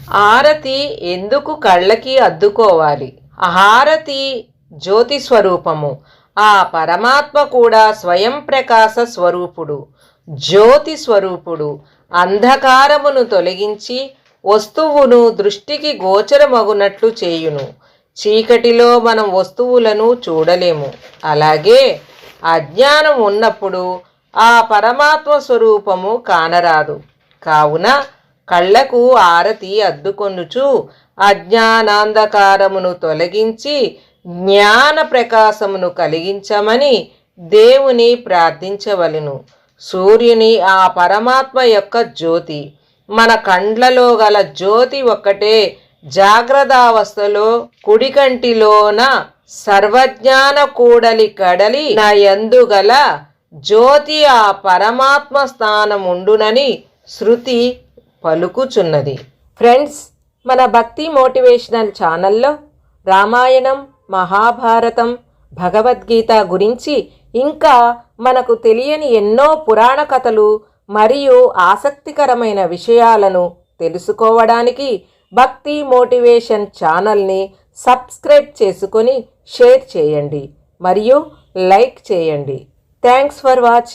హారతి ఎందుకు కళ్ళకి అద్దుకోవాలి? హారతి జ్యోతి స్వరూపము. ఆ పరమాత్మ కూడా స్వయం ప్రకాశ స్వరూపుడు, జ్యోతి స్వరూపుడు. అంధకారమును తొలగించి వస్తువును దృష్టికి గోచరమగునట్లు చేయును. చీకటిలో మనం వస్తువులను చూడలేము. అలాగే అజ్ఞానం ఉన్నప్పుడు ఆ పరమాత్మ స్వరూపము కానరాదు. కావున కళ్ళకు ఆరతి అద్దుకొనుచు అజ్ఞానాంధకారమును తొలగించి జ్ఞాన ప్రకాశమును కలిగించమని దేవుని ప్రార్థించవలెను. సూర్యుని ఆ పరమాత్మ యొక్క జ్యోతి. మన కండ్లలో గల జ్యోతి ఒక్కటే జాగ్రత్తావస్థలో కుడి కంటిలోన సర్వజ్ఞాన కూడలి కడలి నా యందు గల జ్యోతి ఆ పరమాత్మ స్థానముండునని శృతి పలుకుచున్నది. ఫ్రెండ్స్, మన భక్తి మోటివేషనల్ ఛానల్లో రామాయణం, మహాభారతం, భగవద్గీత గురించి ఇంకా మనకు తెలియని ఎన్నో పురాణ కథలు మరియు ఆసక్తికరమైన విషయాలను తెలుసుకోవడానికి భక్తి మోటివేషన్ ఛానల్ని సబ్స్క్రైబ్ చేసుకొని షేర్ చేయండి మరియు లైక్ చేయండి. Thanks for watching.